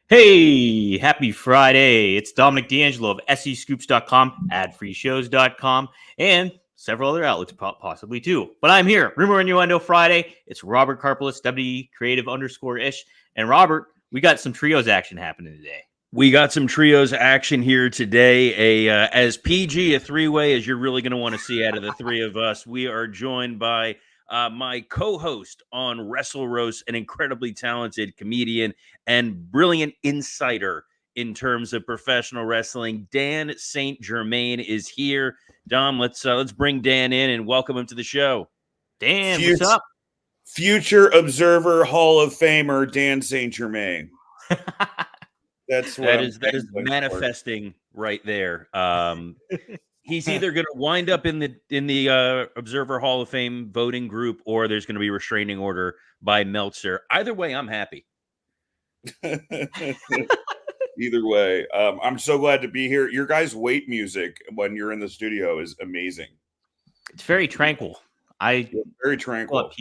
Hey, happy Friday. It's Dominic DeAngelo of SEScoops.com, adfreeshows.com, and several other outlets possibly too. But I'm here. Rumor Innuendo Friday. It's Robert Karpeles, WE Creative _ish. And Robert, we got some trios action happening today. We got some trios action here today. As PG a three-way as you're really going to want to see out of the three of us. We are joined by my co-host on Wrestle Roast, an incredibly talented comedian and brilliant insider in terms of professional wrestling. Dan St. Germain is here. Dom, let's bring Dan in and welcome him to the show. Dan, what's up? Future Observer Hall of Famer Dan St. Germain. That is manifesting right there. He's either going to wind up in the Observer Hall of Fame voting group, or there's going to be a restraining order by Meltzer. Either way, I'm happy. Either way, I'm so glad to be here. Your guys' wait music when you're in the studio is amazing. It's very tranquil. Very tranquil.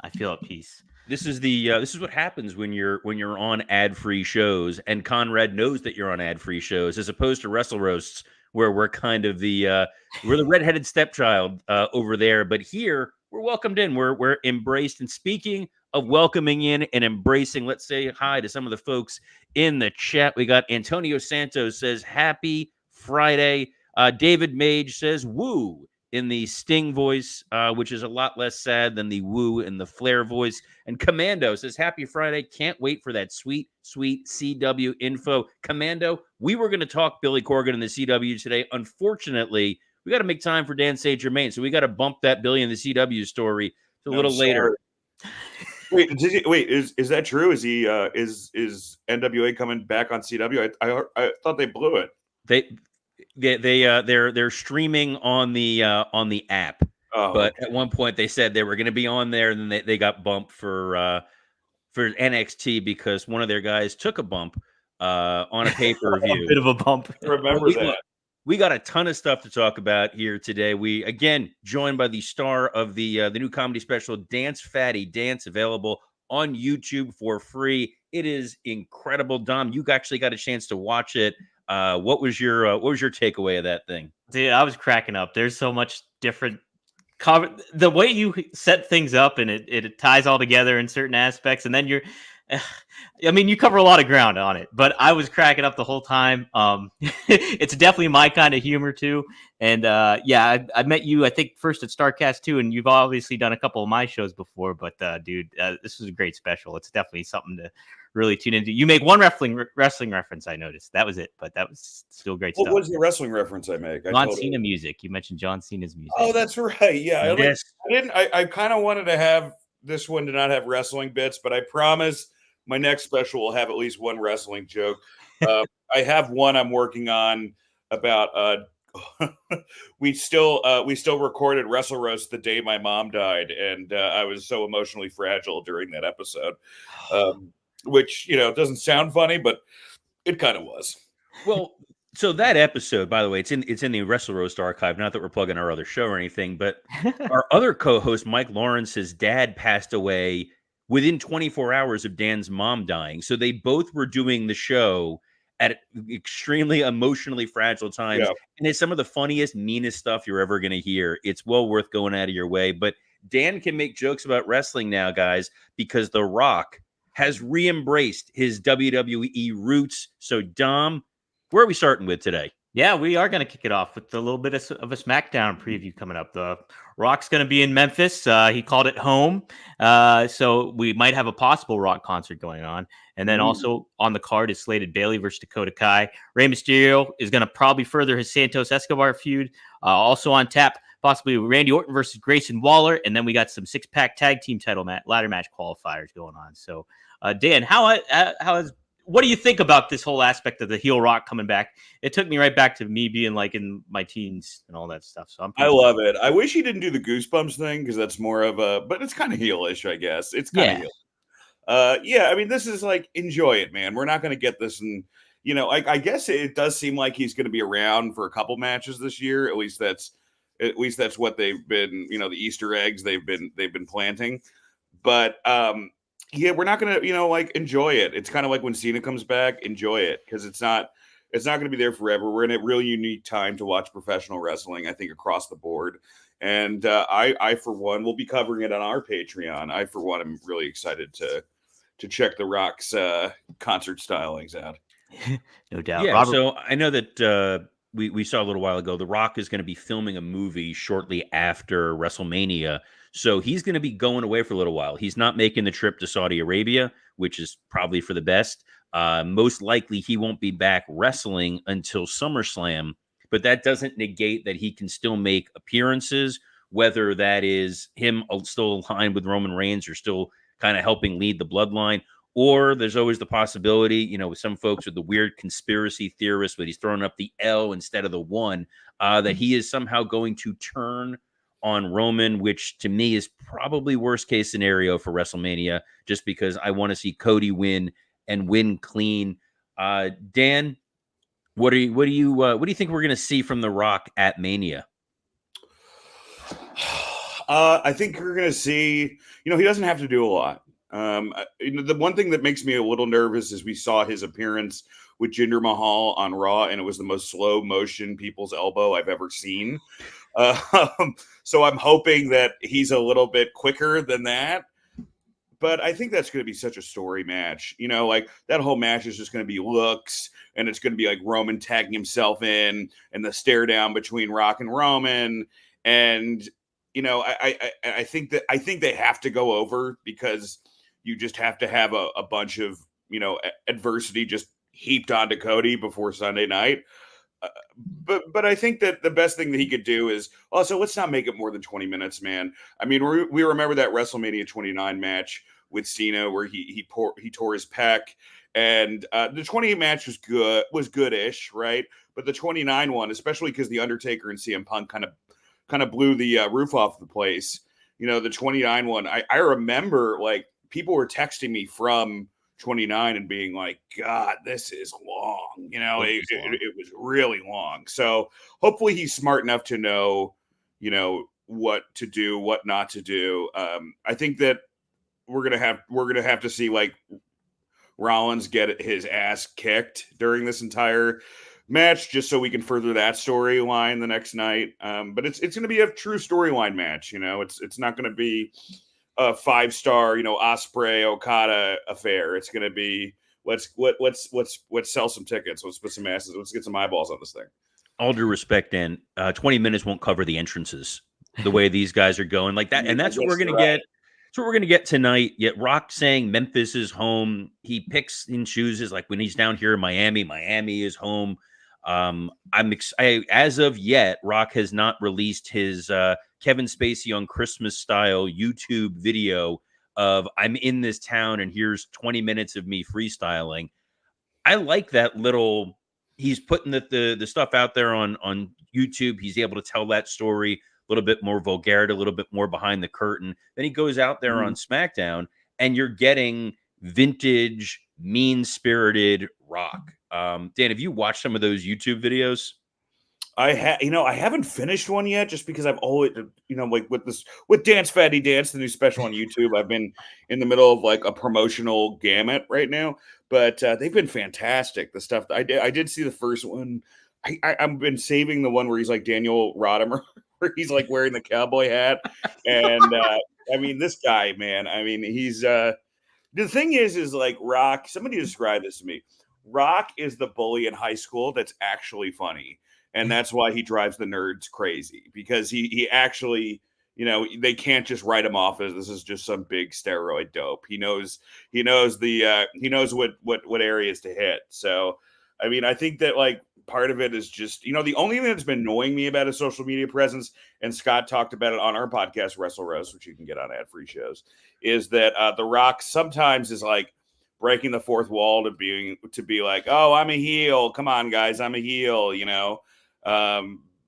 I feel at peace. This is what happens when you're on ad-free shows, and Conrad knows that you're on ad-free shows, as opposed to Wrestle Roasts, where we're kind of we're the redheaded stepchild over there. But here we're welcomed in, we're embraced. And speaking of welcoming in and embracing, let's say hi to some of the folks in the chat. We got Antonio Santos says happy Friday. David Mage says woo in the Sting voice, which is a lot less sad than the woo in the Flair voice. And Commando says, happy Friday. Can't wait for that sweet, sweet CW info. Commando, we were going to talk Billy Corgan in the CW today. Unfortunately, we got to make time for Dan St. Germain, so we got to bump that Billy in the CW story a little later. Wait, is that true? Is he is NWA coming back on CW? I thought they blew it. They're streaming on the app, but at one point they said they were going to be on there, and then they got bumped for NXT because one of their guys took a bump on a pay-per-view. A bit of a bump. Remember that. We got a ton of stuff to talk about here today. We again joined by the star of the new comedy special, Dance Fatty Dance, available on YouTube for free. It is incredible. Dom, you actually got a chance to watch it. What was your takeaway of that thing? Dude, I was cracking up. There's so much different the way you set things up, and it ties all together in certain aspects, and then you cover a lot of ground on it, but I was cracking up the whole time. It's definitely my kind of humor too. And I met you, I think, first at StarCast 2, and you've obviously done a couple of my shows before, but dude, this was a great special. It's definitely something to really tune into. You make one wrestling reference, I noticed. That was it, but that was still great stuff. What was the wrestling reference I make? John Cena music. You mentioned John Cena's music. Oh, that's right. Yeah. Yes. I kind of wanted to have this one to not have wrestling bits, but I promise my next special will have at least one wrestling joke. I have one I'm working on about we still recorded Wrestle Roast the day my mom died, and I was so emotionally fragile during that episode. Which, doesn't sound funny, but it kind of was. Well, so that episode, by the way, it's in the Wrestle Roast archive. Not that we're plugging our other show or anything, but our other co-host, Mike Lawrence's dad, passed away within 24 hours of Dan's mom dying. So they both were doing the show at extremely emotionally fragile times. Yeah. And it's some of the funniest, meanest stuff you're ever going to hear. It's well worth going out of your way. But Dan can make jokes about wrestling now, guys, because The Rock has re-embraced his WWE roots. So, Dom, where are we starting with today? Yeah, we are going to kick it off with a little bit of a SmackDown preview coming up. The Rock's going to be in Memphis. He called it home. So we might have a possible Rock concert going on. And then also on the card is slated Bayley versus Dakota Kai. Rey Mysterio is going to probably further his Santos Escobar feud. Also on tap, possibly Randy Orton versus Grayson Waller. And then we got some six-pack tag team title ladder match qualifiers going on. So, Dan, what do you think about this whole aspect of the heel Rock coming back? It took me right back to me being like in my teens and all that stuff. So I love it. I wish he didn't do the Goosebumps thing, because that's more of but it's kind of heelish, I guess. It's kind of heel. This is like, enjoy it, man. We're not going to get this, and I guess it does seem like he's going to be around for a couple matches this year. At least that's what they've been. The Easter eggs they've been planting, but. Yeah, we're not gonna, like enjoy it. It's kind of like when Cena comes back, enjoy it because it's not gonna be there forever. We're in a really unique time to watch professional wrestling, I think, across the board. And I for one will be covering it on our Patreon. I for one am really excited to check The Rock's concert stylings out. No doubt. Yeah, Robert, so I know that we saw a little while ago, The Rock is going to be filming a movie shortly after WrestleMania. So he's going to be going away for a little while. He's not making the trip to Saudi Arabia, which is probably for the best. Most likely he won't be back wrestling until SummerSlam, but that doesn't negate that he can still make appearances, whether that is him still aligned with Roman Reigns or still kind of helping lead the bloodline. Or there's always the possibility, with some folks with the weird conspiracy theorists, but he's throwing up the L instead of the one, that he is somehow going to turn on Roman, which to me is probably worst case scenario for WrestleMania, just because I want to see Cody win and win clean. Dan, what do you think we're going to see from The Rock at Mania? I think we're going to see, he doesn't have to do a lot. The one thing that makes me a little nervous is we saw his appearance with Jinder Mahal on Raw, and it was the most slow motion people's elbow I've ever seen. So I'm hoping that he's a little bit quicker than that. But I think that's going to be such a story match. Like that whole match is just going to be looks, and it's going to be like Roman tagging himself in, and the stare down between Rock and Roman. And I think they have to go over because you just have to have a bunch of adversity just heaped onto Cody before Sunday night. But I think that the best thing that he could do is also let's not make it more than 20 minutes, man. I mean, we remember that WrestleMania 29 match with Cena where he tore his pec, and the 28 match was goodish, right? But the 29 one, especially because the Undertaker and CM Punk kind of blew the roof off the place. The 29 one, I remember like people were texting me from 29 and being like, God, this is long. It was really long. So hopefully he's smart enough to know, what to do, what not to do. I think that we're gonna have to see like Rollins get his ass kicked during this entire match just so we can further that storyline the next night. But it's going to be a true storyline match. It's not going to be a 5-star, Ospreay Okada affair. It's going to be let's sell some tickets. Let's put some asses. Let's get some eyeballs on this thing. All due respect, Dan, 20 minutes won't cover the entrances the way these guys are going like that. And that's what we're going to get. That's what we're going to get tonight. Yet Rock saying Memphis is home. He picks and chooses like when he's down here in Miami is home. As of yet, Rock has not released his Kevin Spacey on Christmas style YouTube video of I'm in this town and here's 20 minutes of me freestyling. I like that little. He's putting the stuff out there on YouTube. He's able to tell that story a little bit more vulgarity, a little bit more behind the curtain. Then he goes out there on SmackDown, and you're getting vintage, mean-spirited Rock. Dan, have you watched some of those YouTube videos? I haven't finished one yet just because I've always, like with Dance Fatty Dance, the new special on YouTube, I've been in the middle of like a promotional gamut right now, but they've been fantastic. The stuff I did see the first one. I've been saving the one where he's like Daniel Rodimer, where he's like wearing the cowboy hat. And I mean, this guy, man, I mean, he's the thing is like Rock, somebody described this to me. Rock is the bully in high school that's actually funny. And that's why he drives the nerds crazy, because he actually, they can't just write him off as this is just some big steroid dope. He knows what areas to hit. So, I mean, I think that like part of it is just, the only thing that's been annoying me about his social media presence, and Scott talked about it on our podcast, Wrestle Roast, which you can get on ad-free shows, is that The Rock sometimes is like breaking the fourth wall to be like, oh, I'm a heel. Come on, guys, I'm a heel,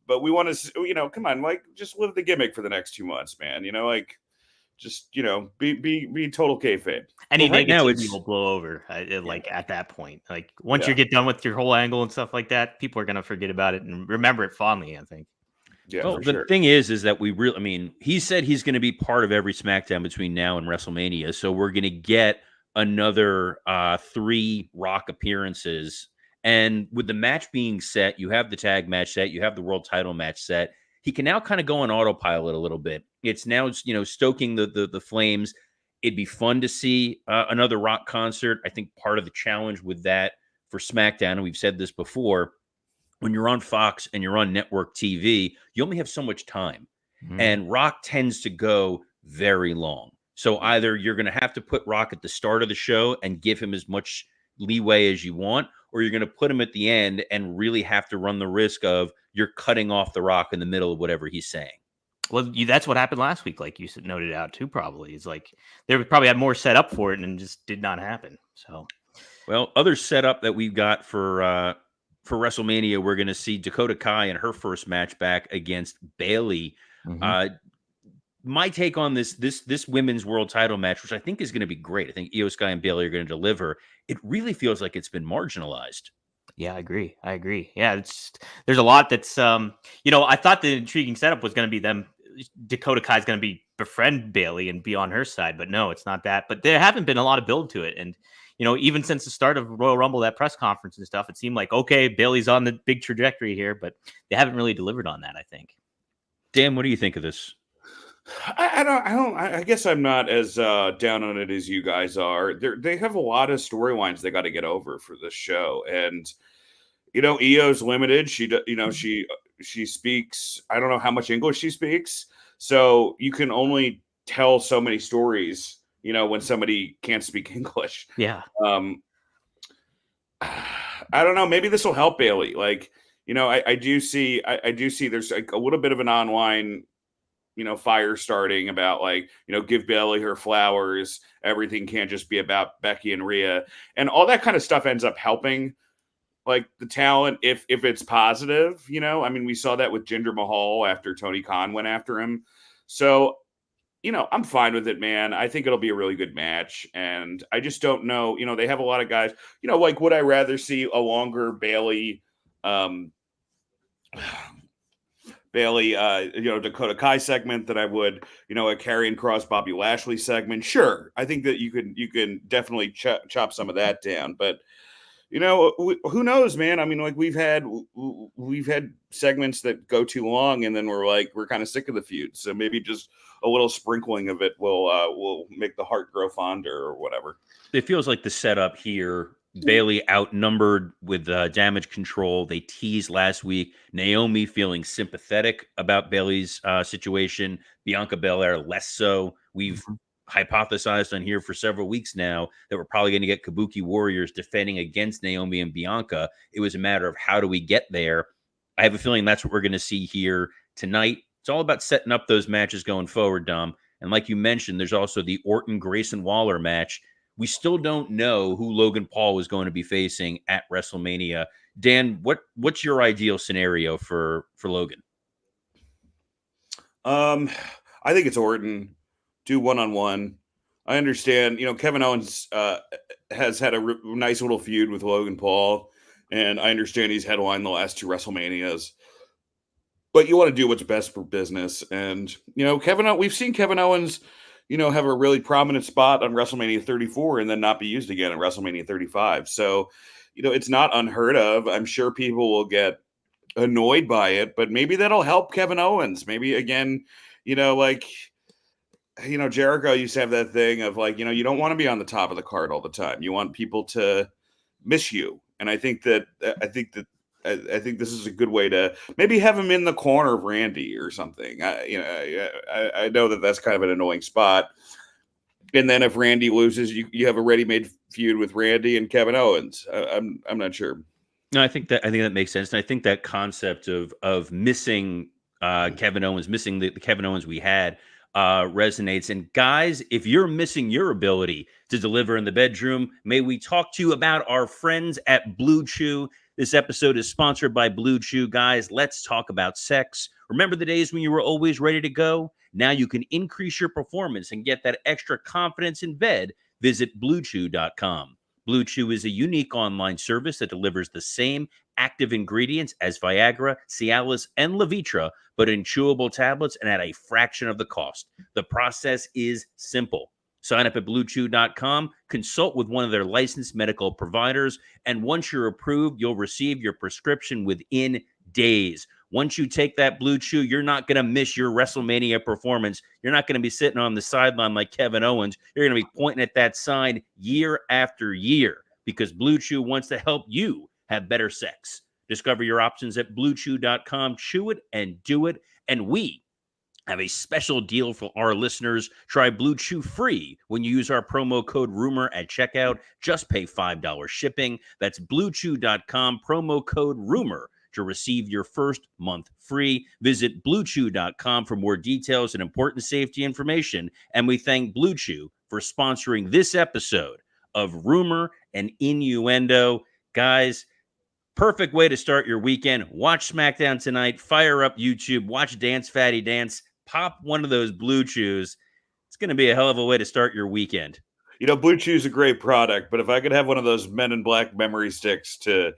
but we want to, come on, like just live the gimmick for the next 2 months, man. Like just, be total kayfabe. Any right now negativity will blow over like at that point. Like once you get done with your whole angle and stuff like that, people are going to forget about it and remember it fondly, I think. Yeah, Well, for the sure. thing is that we really, I mean, he said he's going to be part of every SmackDown between now and WrestleMania. So we're going to get another 3 Rock appearances. And with the match being set, you have the tag match set, you have the world title match set. He can now kind of go on autopilot a little bit. It's now, stoking the flames. It'd be fun to see another Rock concert. I think part of the challenge with that for SmackDown, and we've said this before, when you're on Fox and you're on network TV, you only have so much time. And Rock tends to go very long. So either you're going to have to put Rock at the start of the show and give him as much leeway as you want, or you're going to put him at the end and really have to run the risk of you're cutting off the Rock in the middle of whatever he's saying. Well, that's what happened last week, like you noted out too. Probably is like they probably had more set up for it and just did not happen. So, well, other setup that we've got for WrestleMania, we're going to see Dakota Kai in her first match back against Bayley. My take on this women's world title match, which I think is going to be great. I think Io Sky and Bayley are going to deliver. It really feels like it's been marginalized. Yeah, I agree. Yeah, there's a lot that's I thought the intriguing setup was going to be them. Dakota Kai is going to befriend Bayley and be on her side, but no, it's not that. But there haven't been a lot of build to it, and even since the start of Royal Rumble, that press conference and stuff, it seemed like okay, Bayley's on the big trajectory here, but they haven't really delivered on that. I think. Dan, what do you think of this? I guess I'm not as down on it as you guys are. They have a lot of storylines they got to get over for this show, and Io's limited. She speaks. I don't know how much English she speaks, so you can only tell so many stories. When somebody can't speak English. Yeah. I don't know. Maybe this will help Bayley. Like, I do see there's like a little bit of an online fire starting about like, give Bayley her flowers. Everything can't just be about Becky and Rhea, and all that kind of stuff ends up helping like the talent if it's positive. I mean, we saw that with Jinder Mahal after Tony Khan went after him. So, I'm fine with it, man. I think it'll be a really good match, and I just don't know. They have a lot of guys. Like would I rather see a longer Bayley? Dakota Kai segment that I would, a Karrion Kross, Bobby Lashley segment. Sure. I think that you can definitely chop some of that down, but who knows, man? I mean, like we've had segments that go too long and then we're kind of sick of the feud. So maybe just a little sprinkling of it will make the heart grow fonder or whatever. It feels like the setup here, Bayley outnumbered with damage control. They teased last week Naomi feeling sympathetic about Bayley's situation. Bianca Belair less so. We've hypothesized on here for several weeks now that we're probably going to get Kabuki Warriors defending against Naomi and Bianca. It was a matter of how do we get there. I have a feeling that's what we're going to see here tonight. It's all about setting up those matches going forward, Dom. And like you mentioned, there's also the Orton Grayson Waller match. We still don't know who Logan Paul is going to be facing at WrestleMania. Dan, what's your ideal scenario for Logan? I think it's Orton. Do one-on-one. I understand, Kevin Owens has had a nice little feud with Logan Paul, and I understand he's headlined the last 2 WrestleManias. But you want to do what's best for business. And, we've seen Kevin Owens, have a really prominent spot on WrestleMania 34 and then not be used again at WrestleMania 35. So, it's not unheard of. I'm sure people will get annoyed by it, but maybe that'll help Kevin Owens. Maybe again, Jericho used to have that thing of like, you don't want to be on the top of the card all the time. You want people to miss you. And I think this is a good way to maybe have him in the corner of Randy or something. I know that that's kind of an annoying spot. And then if Randy loses, you have a ready-made feud with Randy and Kevin Owens. I'm not sure. No, I think that makes sense. And I think that concept of missing Kevin Owens, missing the Kevin Owens we had, resonates. And guys, if you're missing your ability to deliver in the bedroom, may we talk to you about our friends at Blue Chew. This episode is sponsored by Blue Chew. Guys, let's talk about sex. Remember the days when you were always ready to go? Now you can increase your performance and get that extra confidence in bed. Visit BlueChew.com. Blue Chew is a unique online service that delivers the same active ingredients as Viagra, Cialis, and Levitra, but in chewable tablets and at a fraction of the cost. The process is simple. Sign up at BlueChew.com, consult with one of their licensed medical providers, and once you're approved, you'll receive your prescription within days. Once you take that Blue Chew, you're not going to miss your WrestleMania performance. You're not going to be sitting on the sideline like Kevin Owens. You're going to be pointing at that sign year after year because Blue Chew wants to help you have better sex. Discover your options at BlueChew.com. Chew it and do it. And we have a special deal for our listeners. Try Blue Chew free when you use our promo code RUMOR at checkout. Just pay $5 shipping. That's BlueChew.com, promo code RUMOR to receive your first month free. Visit BlueChew.com for more details and important safety information. And we thank Blue Chew for sponsoring this episode of Rumor and Innuendo. Guys, perfect way to start your weekend. Watch SmackDown tonight. Fire up YouTube. Watch Dance Fatty Dance. Pop one of those Blue Chews. It's going to be a hell of a way to start your weekend. You know, Blue Chew is a great product, but if I could have one of those Men in Black memory sticks to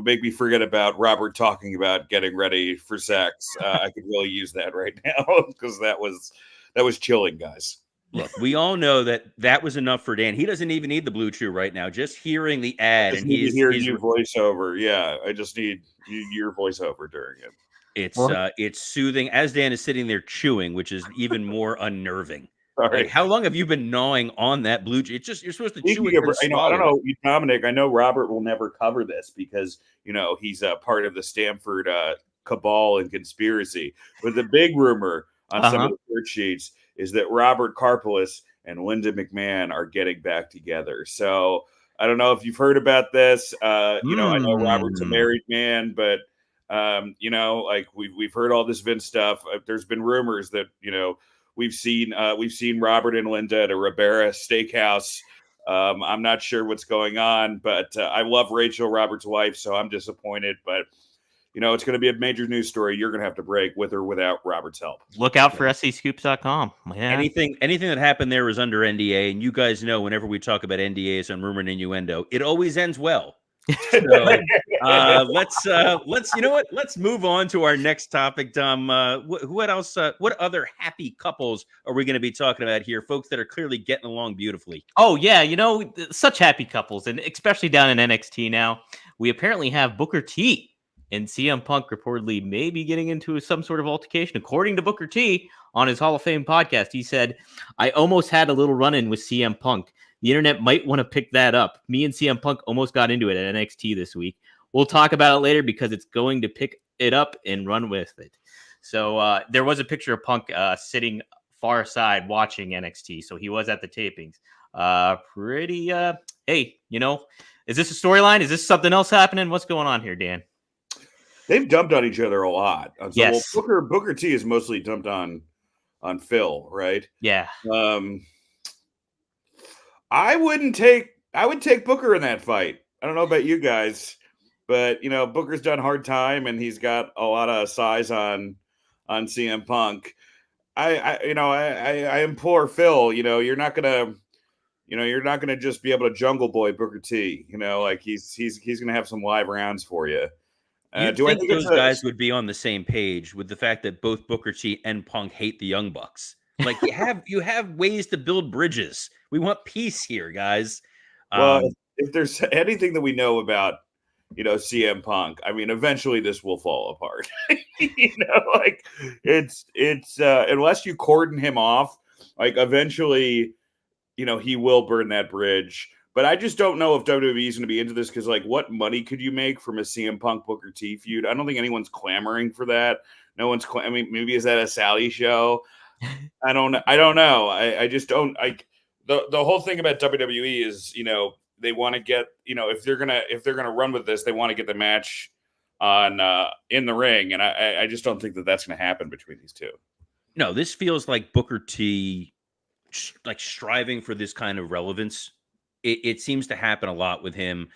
make me forget about Robert talking about getting ready for sex, I could really use that right now because that was chilling, guys. Look, we all know that was enough for Dan. He doesn't even need the Blue Chew right now. Just hearing the ad, I just need to hear you voiceover. Yeah, I just need your voiceover during it. It's soothing. As Dan is sitting there chewing, which is even more unnerving. All right. Like, how long have you been gnawing on that Blue Chew? It's just you're supposed to chew it. I don't know, Dominic. I know Robert will never cover this because he's a part of the Stanford cabal and conspiracy. But the big rumor on some of the dirt sheets is that Robert Karpeles and Linda McMahon are getting back together. So I don't know if you've heard about this. I know Robert's a married man, but like we've heard all this Vince stuff. There's been rumors that we've seen Robert and Linda at a Ribera steakhouse. I'm not sure what's going on, but I love Rachel, Robert's wife, so I'm disappointed. But it's going to be a major news story you're going to have to break with or without Robert's help. Look out for SCScoops.com. Yeah. Anything that happened there was under NDA, and you guys know whenever we talk about NDAs on Rumor and Innuendo, it always ends well. So let's move on to our next topic, Dom. What else? What other happy couples are we going to be talking about here? Folks that are clearly getting along beautifully. Oh yeah, such happy couples, and especially down in NXT now. We apparently have Booker T and CM Punk reportedly maybe getting into some sort of altercation. According to Booker T on his Hall of Fame podcast, he said, "I almost had a little run-in with CM Punk. The internet might want to pick that up. Me and CM Punk almost got into it at NXT this week. We'll talk about it later because it's going to pick it up and run with it." So there was a picture of Punk sitting far aside watching NXT. So he was at the tapings. Hey, is this a storyline? Is this something else happening? What's going on here, Dan? They've dumped on each other a lot. So, yes. Well, Booker T is mostly dumped on Phil, right? Yeah. I would take Booker in that fight. I don't know about you guys, but Booker's done hard time and he's got a lot of size on CM Punk. I implore Phil, you're not gonna just be able to jungle boy Booker T. Like he's gonna have some live rounds for you. Do I think those guys would be on the same page with the fact that both Booker T and Punk hate the Young Bucks? Like you have ways to build bridges. We want peace here, guys. Well, if there's anything that we know about, CM Punk, I mean, eventually this will fall apart. Like it's unless you cordon him off, like eventually, he will burn that bridge. But I just don't know if WWE is going to be into this because, like, what money could you make from a CM Punk Booker T feud? I don't think anyone's clamoring for that. No one's. I mean, maybe is that a Sally show? I don't know. I just don't. The whole thing about WWE is, they want to get, if they're gonna run with this, they want to get the match on in the ring, and I just don't think that that's going to happen between these two. No, this feels like Booker T, like striving for this kind of relevance. It seems to happen a lot with him.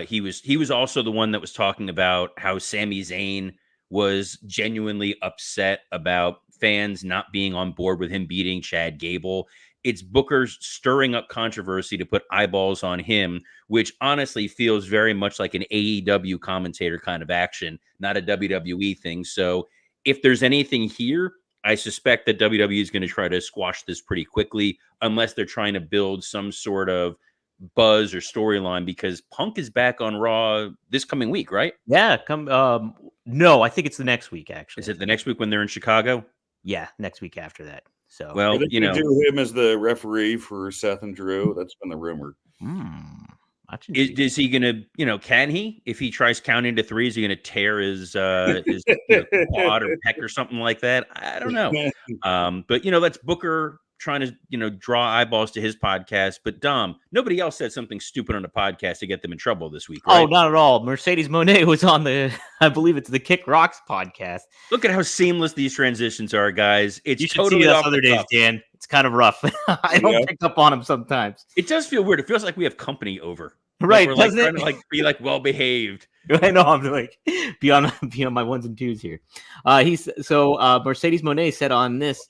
He was also the one that was talking about how Sami Zayn was genuinely upset about fans not being on board with him beating Chad Gable. It's Booker's stirring up controversy to put eyeballs on him which honestly feels very much like an AEW commentator kind of action, not a WWE thing. So if there's anything here, I suspect that WWE is going to try to squash this pretty quickly, unless they're trying to build some sort of buzz or storyline, because Punk is back on Raw this coming week, right? Yeah, no, I think it's the next week, actually. Is it the next week when they're in Chicago? Yeah, next week after that. So, well, you know, do him as the referee for Seth and Drew. That's been the rumor. Is he gonna, can he? If he tries counting to three, is he gonna tear his quad or pec or something like that? I don't know. But that's Booker trying to draw eyeballs to his podcast. But Dom, nobody else said something stupid on the podcast to get them in trouble this week, right? Oh, not at all. Mercedes Moné was on I believe it's the Kick Rocks podcast. Look at how seamless these transitions are, guys. It's you should totally see us other days, Dan. It's kind of rough. I don't pick up on them sometimes. It does feel weird. It feels like we have company over. Right, we're doesn't trying to be well behaved. I know, I'm be on my ones and twos here. Mercedes Moné said on this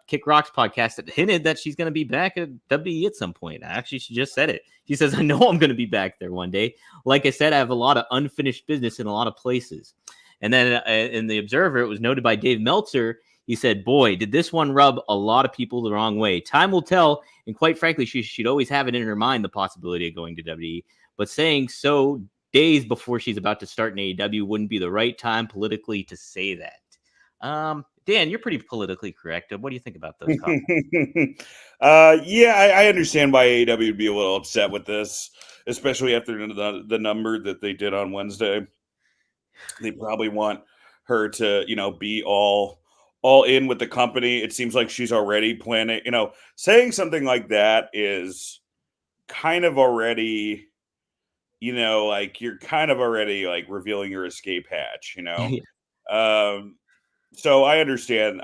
Kick Rocks podcast that hinted that she's going to be back at WWE at some point. Actually, she just said it. She says, "I know I'm going to be back there one day. Like I said, I have a lot of unfinished business in a lot of places." And then in the Observer, it was noted by Dave Meltzer. He said, "Boy, did this one rub a lot of people the wrong way. Time will tell. And quite frankly, she'd always have it in her mind, the possibility of going to WWE. But saying so days before she's about to start in AEW wouldn't be the right time politically to say that." Dan, you're pretty politically correct. What do you think about those comments? I understand why AEW would be a little upset with this, especially after the number that they did on Wednesday. They probably want her to, be all in with the company. It seems like she's already planning, saying something like that is kind of already, you're kind of already revealing your escape hatch, So I understand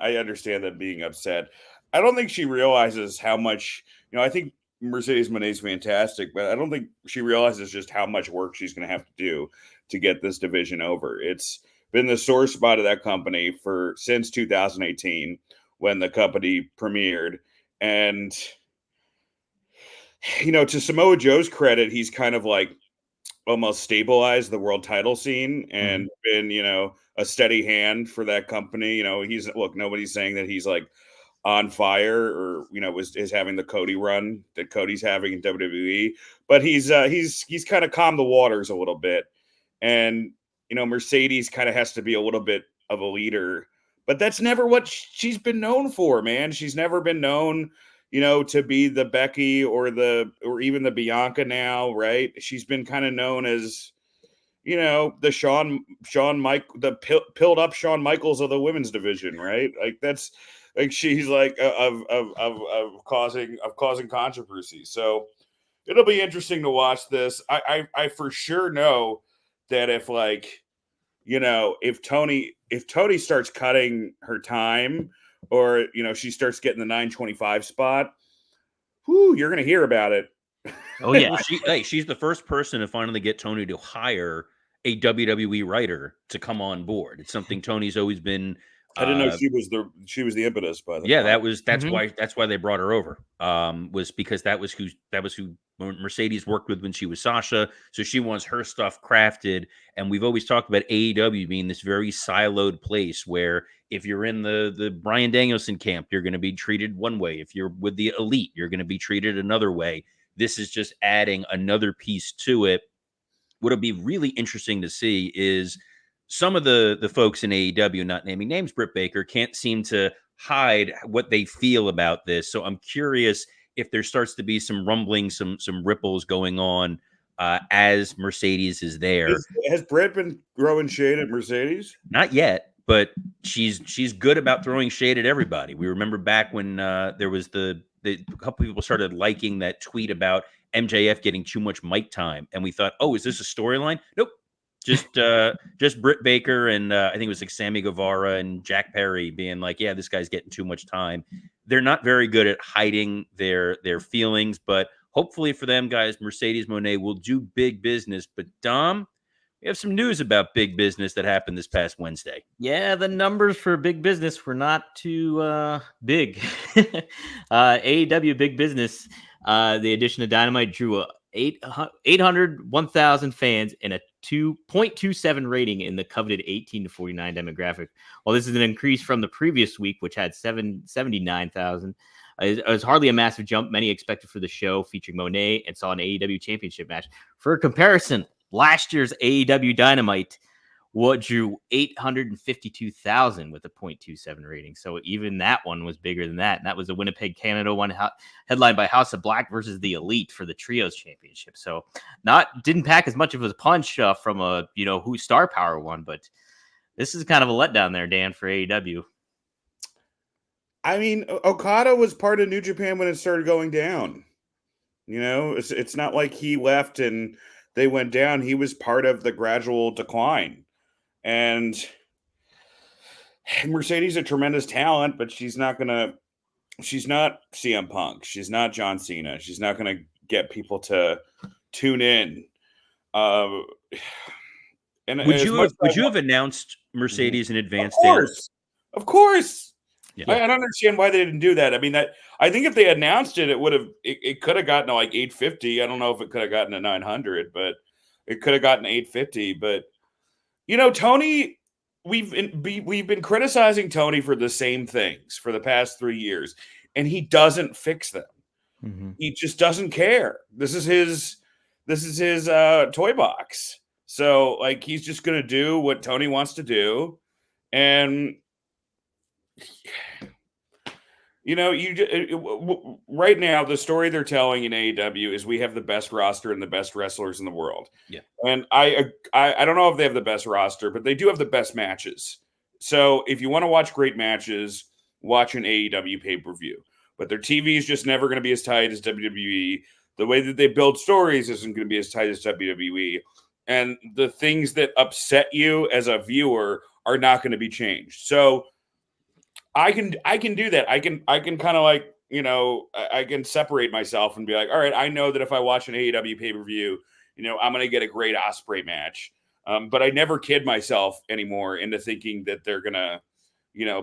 them being upset. I don't think she realizes how much, I think Mercedes Moné is fantastic, but I don't think she realizes just how much work she's going to have to do to get this division over. It's been the sore spot of that company since 2018 when the company premiered. And, to Samoa Joe's credit, he's kind of almost stabilized the world title scene and been, a steady hand for that company. Nobody's saying that he's on fire or, is having the Cody run that Cody's having in WWE, but he's kind of calmed the waters a little bit. And, Mercedes kind of has to be a little bit of a leader, but that's never what she's been known for, man. She's never been known, to be the Becky or even the Bianca now, right? She's been kind of known as, the the pilled up Shawn Michaels of the women's division, right? That's she's of causing controversy. So it'll be interesting to watch this. I for sure know that if Tony starts cutting her time, or she starts getting the 925 spot, you're gonna hear about it. Oh yeah. She's the first person to finally get Tony to hire a WWE writer to come on board. It's something Tony's always been. I didn't know she was the impetus by the yeah, that's why they brought her over. Was because that was who Mercedes worked with when she was Sasha. So she wants her stuff crafted. And we've always talked about AEW being this very siloed place where if you're in the Bryan Danielson camp, you're going to be treated one way. If you're with the Elite, you're going to be treated another way. This is just adding another piece to it. What'll be really interesting to see is some of the folks in AEW, not naming names, Britt Baker, can't seem to hide what they feel about this. So I'm curious if there starts to be some rumbling, some ripples going on as Mercedes is there. Has Britt been throwing shade at Mercedes? Not yet, but she's good about throwing shade at everybody. We remember back when there was a couple people started liking that tweet about MJF getting too much mic time, and we thought, oh, is this a storyline? Nope. Just Britt Baker and I think it was Sammy Guevara and Jack Perry being yeah, this guy's getting too much time. They're not very good at hiding their feelings, but hopefully for them guys, Mercedes Moné will do big business. But Dom, we have some news about big business that happened this past Wednesday. Yeah, the numbers for big business were not too big. AEW big business. The addition of Dynamite drew 801,000 fans and a 2.27 rating in the coveted 18 to 49 demographic. Well, this is an increase from the previous week, which had 79,000. It was hardly a massive jump. Many expected for the show featuring Monet and saw an AEW championship match. For comparison, last year's AEW Dynamite drew 852,000 with a 0.27 rating. So even that one was bigger than that. And that was the Winnipeg, Canada one, headlined by House of Black versus the Elite for the Trios Championship. So didn't pack as much of a punch from a, who Star Power one, but this is kind of a letdown there, Dan, for AEW. I mean, Okada was part of New Japan when it started going down. It's not like he left and they went down. He was part of the gradual decline. And Mercedes a tremendous talent, but she's not CM Punk. She's not John Cena. She's not going to get people to tune in. Would you have announced Mercedes in advance? Of course. Yeah. I don't understand why they didn't do that. I mean, I think if they announced it, it could have gotten to like 850. I don't know if it could have gotten to 900, but it could have gotten 850. But Tony, we've been criticizing Tony for the same things for the past 3 years, and he doesn't fix them. Mm-hmm. He just doesn't care. This is his toy box. So like he's just gonna do what Tony wants to do, and right now the story they're telling in AEW is we have the best roster and the best wrestlers in the world. Yeah. And I don't know if they have the best roster, but they do have the best matches. So if you want to watch great matches, watch an AEW pay-per-view. But their TV is just never going to be as tight as WWE. The way that they build stories isn't going to be as tight as WWE. And the things that upset you as a viewer are not going to be changed. So I can do that. I can kind of like, I can separate myself and be like, all right, I know that if I watch an AEW pay-per-view, I'm going to get a great Ospreay match. But I never kid myself anymore into thinking that they're going to,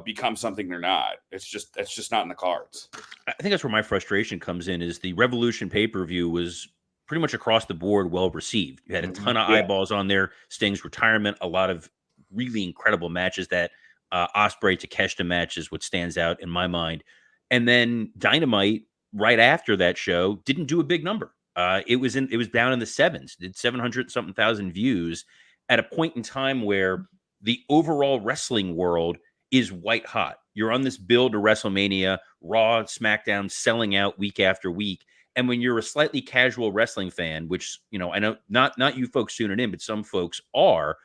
become something they're not. That's just not in the cards. I think that's where my frustration comes in is the Revolution pay-per-view was pretty much across the board well received. You had a ton of eyeballs on there. Sting's retirement, a lot of really incredible matches. That Ospreay Takeshita match is what stands out in my mind. And then Dynamite right after that show didn't do a big number. It was down in the sevens, did 700 something thousand views at a point in time where the overall wrestling world is white hot. You're on this build to WrestleMania, Raw, SmackDown selling out week after week. And when you're a slightly casual wrestling fan, which, I know not you folks tuning in, but some folks are,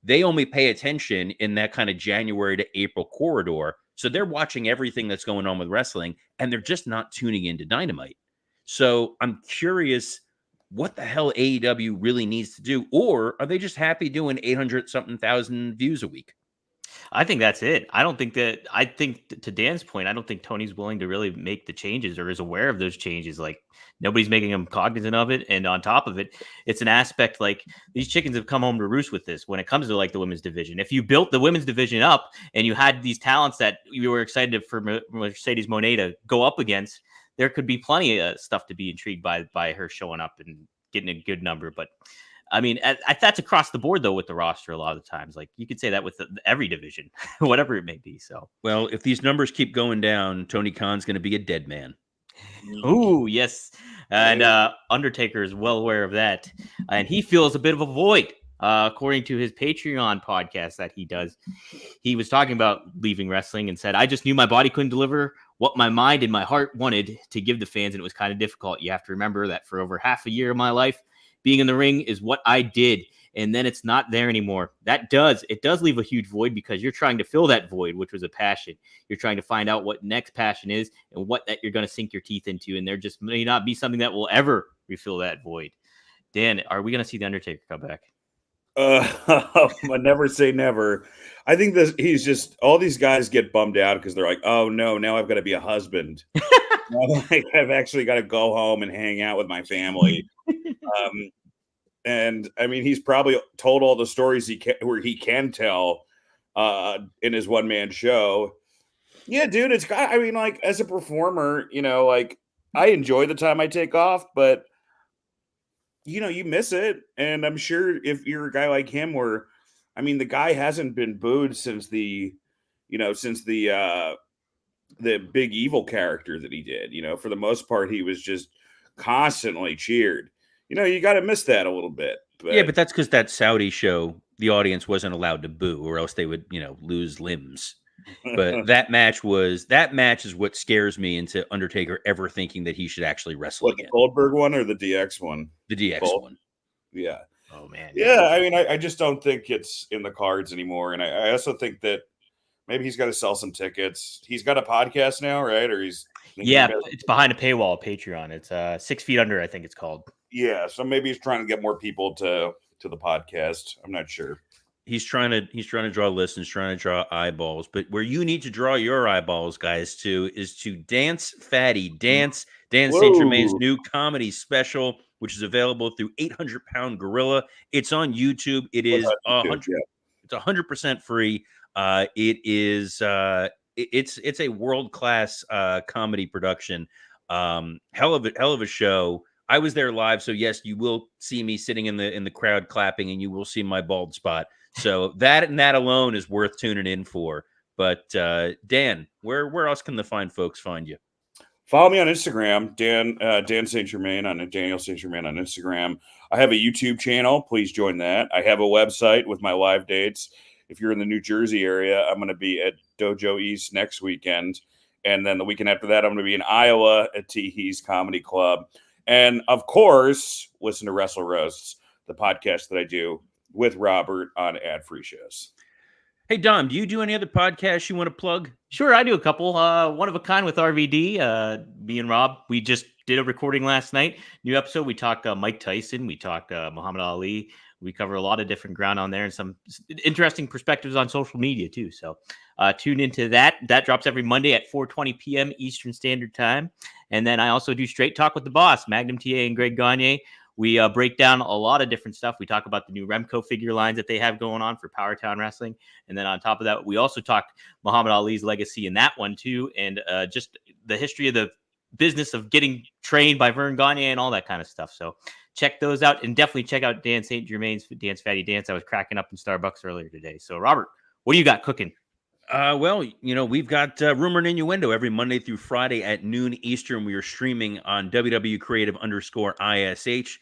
they only pay attention in that kind of January to April corridor. So they're watching everything that's going on with wrestling, and they're just not tuning into Dynamite. So I'm curious what the hell AEW really needs to do, or are they just happy doing 800 something thousand views a week? I think that's it. I think to Dan's point, I don't think Tony's willing to really make the changes or is aware of those changes. Like nobody's making him cognizant of it. And on top of it, it's an aspect like these chickens have come home to roost with this when it comes to like the women's division. If you built the women's division up and you had these talents that you were excited for Mercedes Moné to go up against, there could be plenty of stuff to be intrigued by her showing up and getting a good number. But I mean, that's across the board, though, with the roster a lot of the times. Like, you could say that with every division, whatever it may be. So, well, if these numbers keep going down, Tony Khan's going to be a dead man. Ooh, yes. And Undertaker is well aware of that. And he feels a bit of a void. According to his Patreon podcast that he does, he was talking about leaving wrestling and said, I just knew my body couldn't deliver what my mind and my heart wanted to give the fans. And it was kind of difficult. You have to remember that for over half a year of my life, being in the ring is what I did. And then it's not there anymore. It does leave a huge void because you're trying to fill that void, which was a passion. You're trying to find out what next passion is and what that you're going to sink your teeth into. And there just may not be something that will ever refill that void. Dan, are we going to see The Undertaker come back? I never say never. I think he's just, all these guys get bummed out because they're like, oh no, now I've got to be a husband. I've actually got to go home and hang out with my family. And I mean, he's probably told all the stories where he can tell in his one-man show. Yeah, dude, I mean, like as a performer, like I enjoy the time I take off, but you miss it. And I'm sure if you're a guy like him, where, I mean, the guy hasn't been booed since the big evil character that he did. For the most part, he was just constantly cheered. You got to miss that a little bit. Yeah, but that's because that Saudi show, the audience wasn't allowed to boo, or else they would, lose limbs. But that match is what scares me into Undertaker ever thinking that he should actually wrestle What, again. the Goldberg one or the DX one? The DX Both? one. Yeah. Oh man. Yeah, I mean, I just don't think it's in the cards anymore. And I also think that maybe he's got to sell some tickets. He's got a podcast now, right? Or he's it's behind a paywall, Patreon. It's 6 feet under, I think it's called. Yeah, so maybe he's trying to get more people to the podcast. I'm not sure. He's trying to draw listens, trying to draw eyeballs. But where you need to draw your eyeballs, guys, is to Dance Fatty, Dan St. Germain's new comedy special, which is available through 800-Pound Gorilla. It's on YouTube. It is 100%. It's 100% free. It's a world-class comedy production. Hell of a show. I was there live, so yes, you will see me sitting in the crowd clapping, and you will see my bald spot. So that and that alone is worth tuning in for. But Dan, where else can the fine folks find you? Follow me on Instagram, Dan St. Germain, on Daniel St. Germain on Instagram. I have a YouTube channel. Please join that. I have a website with my live dates. If you're in the New Jersey area, I'm going to be at Dojo East next weekend. And then the weekend after that, I'm going to be in Iowa at Teehee's Comedy Club. And of course, listen to Wrestle Roasts, the podcast that I do with Robert on ad-free shows. Hey, Dom, do you do any other podcasts you want to plug? Sure, I do a couple. One of a Kind with RVD. Me and Rob, we just did a recording last night. New episode. We talked Mike Tyson. We talked Muhammad Ali. We cover a lot of different ground on there and some interesting perspectives on social media too. So tune into that. That drops every Monday at 4:20 p.m. Eastern Standard Time. And then I also do Straight Talk with the Boss, Magnum TA and Greg Gagne. We break down a lot of different stuff. We talk about the new Remco figure lines that they have going on for Powertown Wrestling. And then on top of that, we also talked Muhammad Ali's legacy in that one too. And just the history of the business of getting trained by Vern Gagne and all that kind of stuff. So check those out, and definitely check out Dan St. Germain's Dance Fatty Dance. I was cracking up in Starbucks earlier today. So Robert, what do you got cooking? Well, we've got Rumor and Innuendo every Monday through Friday at noon Eastern. We are streaming on WW_Creative_ISH,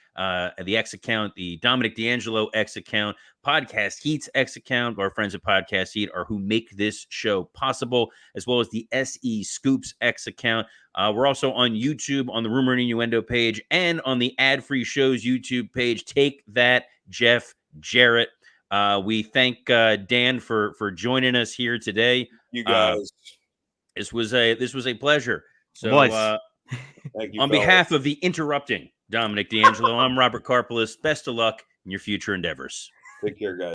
the X account, the Dominic DeAngelo X account, Podcast Heat's X account. Our friends at Podcast Heat are who make this show possible, as well as the SE Scoops X account. We're also on YouTube on the Rumor and Innuendo page and on the Ad-Free Shows YouTube page. Take that, Jeff Jarrett. We thank Dan for joining us here today. You guys, this was a pleasure. So, thank you, on behalf of the interrupting Dominic DeAngelo, I'm Robert Karpeles. Best of luck in your future endeavors. Take care, guys.